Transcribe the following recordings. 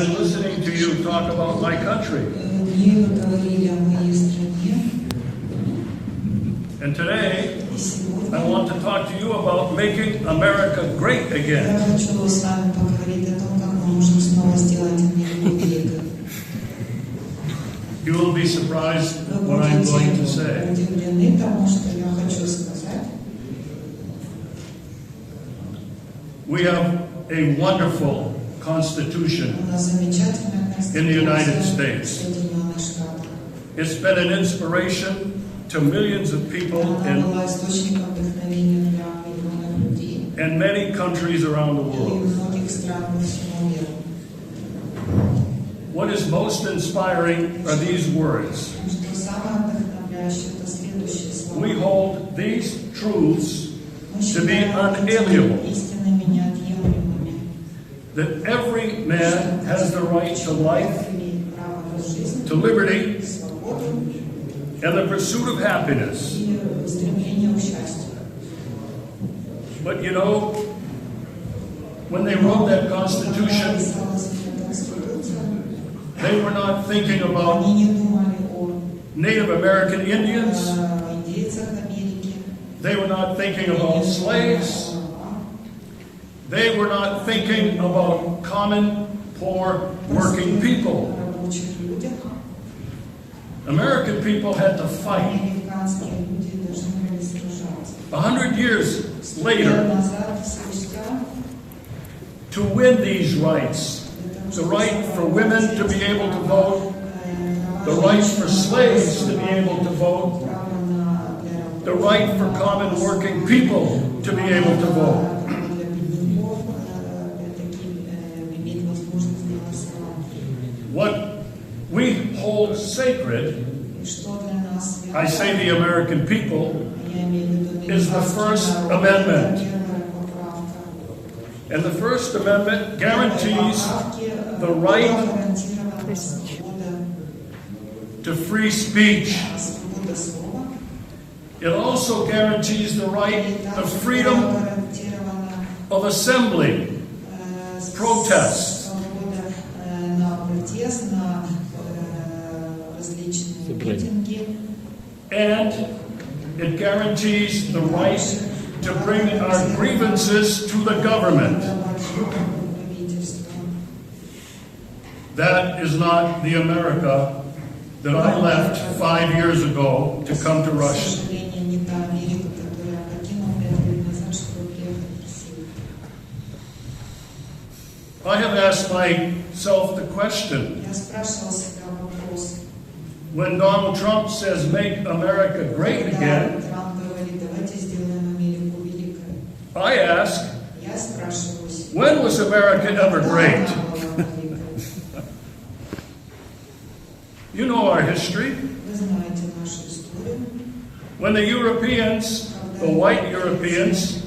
been listening to you talk about my country. And today, I want to talk to you about making America great again. You will be surprised what I'm going to say. We have a wonderful Constitution in the United States. It's been an inspiration to millions of people in many countries around the world. What is most inspiring are these words. We hold these truths to be unalienable. That every man has the right to life, to liberty, and the pursuit of happiness. But you know, when they wrote that Constitution, they were not thinking about Native American Indians. They were not thinking about slaves. They were not thinking about common, poor, working people. American people had to fight. 100 years later, to win these rights. The right for women to be able to vote, the right for slaves to be able to vote, the right for common working people to be able to vote. What we hold sacred, I say the American people, is the First Amendment. And the First Amendment guarantees the right to free speech. It also guarantees the right of freedom of assembly, protest. And it guarantees the right to bring our grievances to the government. That is not the America that I left 5 years ago to come to Russia. I have asked myself the question, when Donald Trump says, make America great again, I ask, when was America ever great? You know our history. When the Europeans, the white Europeans,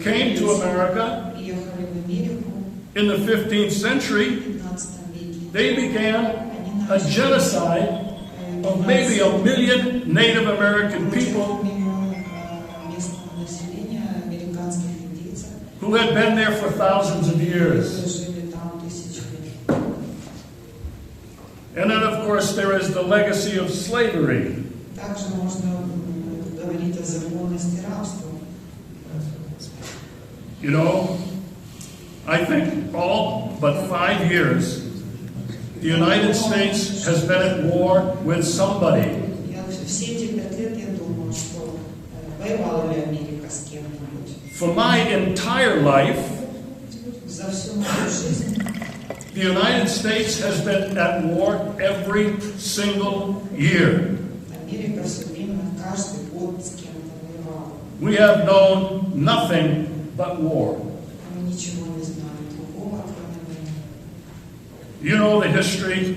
came to America in the 15th century, they began a genocide of maybe 1 million Native American people who had been there for thousands of years. And then, of course, there is the legacy of slavery. You know, I think all but 5 years, the United States has been at war with somebody. For my entire life, the United States has been at war every single year. We have known nothing but war. You know the history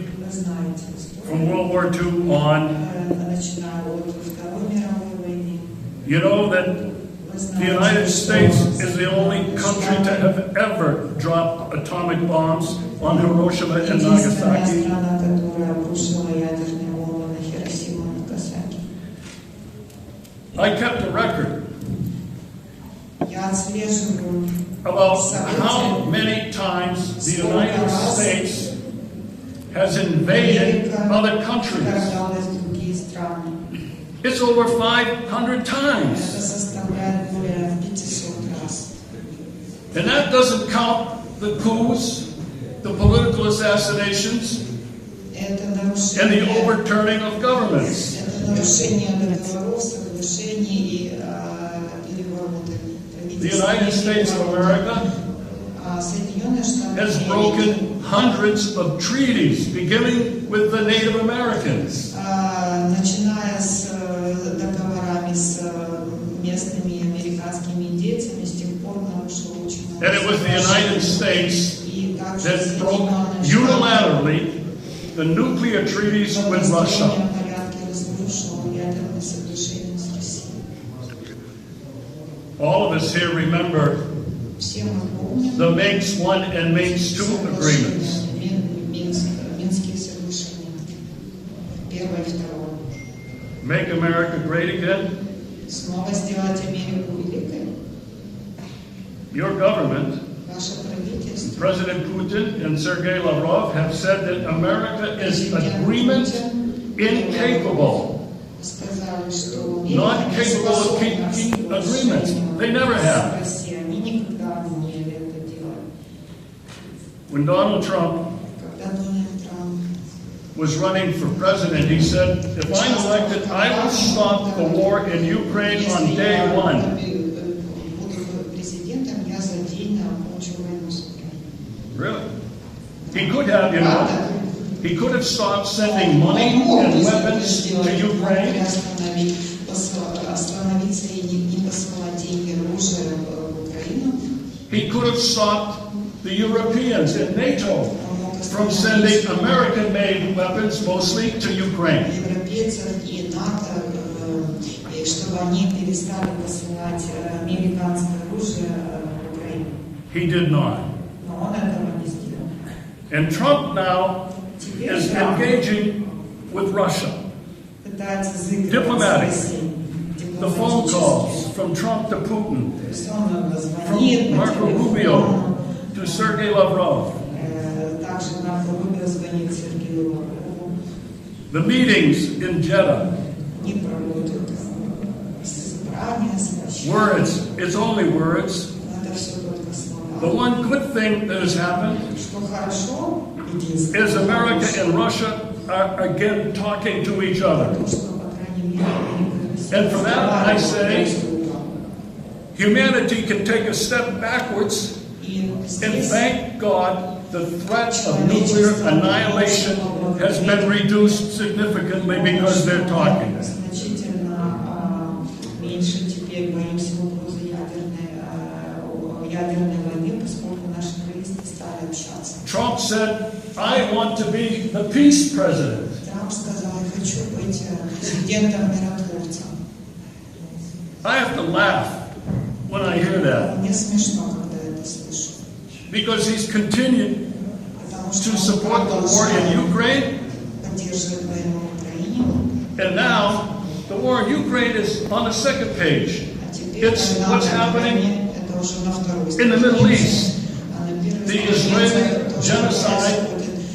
from World War II on. You know that the United States is the only country to have ever dropped atomic bombs on Hiroshima and Nagasaki. I kept a record about how many times the United States has invaded other countries. It's over 500 times. And that doesn't count the coups, the political assassinations, and the overturning of governments. The United States of America has broken hundreds of treaties, beginning with the Native Americans. And it was the United States that broke unilaterally the nuclear treaties with Russia. All of us here remember the Minsk I and Minsk II agreements. Make America great again. Your government, President Putin and Sergei Lavrov, have said that America is agreement incapable, not capable of keeping agreements. They never have. When Donald Trump was running for president, he said, if I'm elected, I will stop the war in Ukraine on day one. Really? He could have, he could have stopped sending money and weapons to Ukraine. He could have stopped the Europeans and NATO from sending American-made weapons, mostly to Ukraine. He did not. And Trump now is engaging with Russia. Diplomatic. The phone calls from Trump to Putin, from Marco Rubio to Sergei Lavrov. The meetings in Jeddah. Words. It's only words. The one good thing that has happened is America and Russia are again talking to each other. And for that I say, humanity can take a step backwards and thank God the threat of nuclear annihilation has been reduced significantly because they're talking. Trump said, I want to be the peace president. I have to laugh when I hear that. Because he's continued to support the war in Ukraine. And now, the war in Ukraine is on the second page. It's what's happening in the Middle East. The Israeli genocide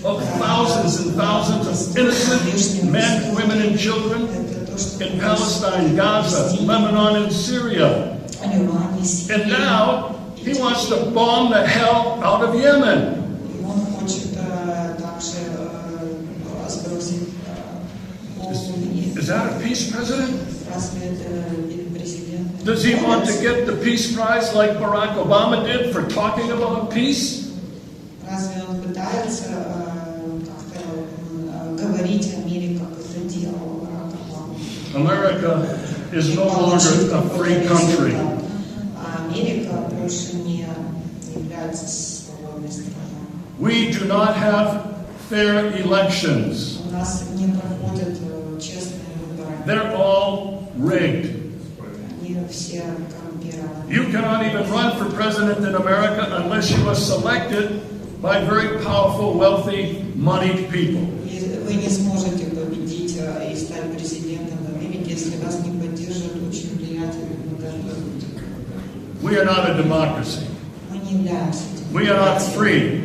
of thousands and thousands of innocent men, women, and children in Palestine, Gaza, Lebanon, and Syria. And now he wants to bomb the hell out of Yemen. Is that a peace president? Does he want to get the peace prize like Barack Obama did for talking about peace? America is no longer a free country. We do not have fair elections. They're all rigged. You cannot even run for president in America unless you are selected by very powerful, wealthy, moneyed people. We are not a democracy. We are not free.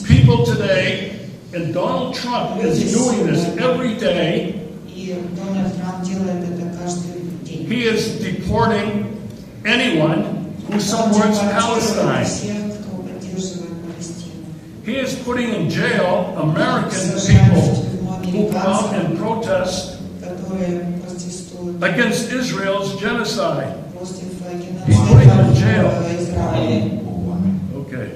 People today And Donald Trump is doing this every day. И Дональд Трамп делает это каждый день. He is deporting anyone who supports Palestine. Всех, кто поддерживает Палестину. He is putting in jail American people who come out and protest Которые протестуют against Israel's genocide. против He's putting them in геноцида jail. в Израиле. Okay.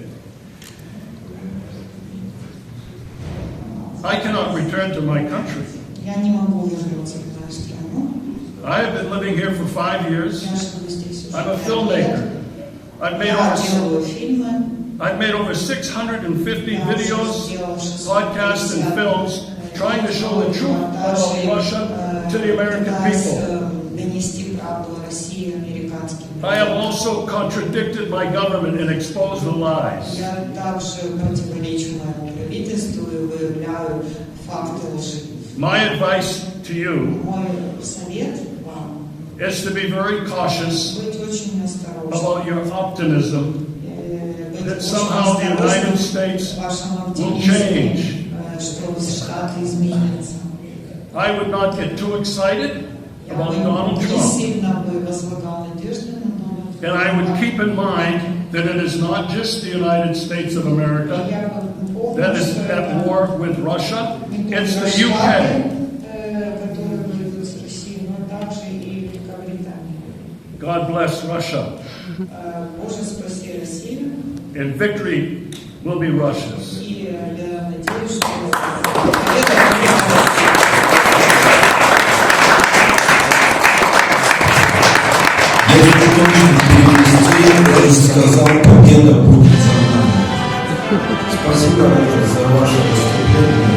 I cannot return to my country. Я не могу вернуться в мою страну. I have been living here for 5 years. Я живу здесь уже I'm a 5 filmmaker. лет. I've made Я over, делаю фильмы. I've made over 650 Я уже videos, сделал podcasts, and 650 films trying to show the truth about Russia to the American people. Донести правду о России американским. I have also contradicted my government and exposed the lies. Я также противоречу моему правительству и выявляю факты лжи. My advice to you Мой совет вам is to be very cautious быть очень осторожным. about your optimism Быть that очень somehow the United осторожным States в вашем will оптимизме, change. что Штаты изменятся. I would not get too excited Я about бы Donald не Trump. сильно бы возлагал надежды на Дональда And I would Трампа. keep in mind that it is not just the United States of America Я бы помню, that is что at это war with Russia. не It's только the UK. Штаты, которые воюют с Россией, но также и Великобритания. God bless Russia. Боже, спаси Россию. And victory will be Russia's. И я надеюсь, что победа будет. Если кто-нибудь перевести, я же сказал, победа будет за нами. Спасибо за ваше выступление.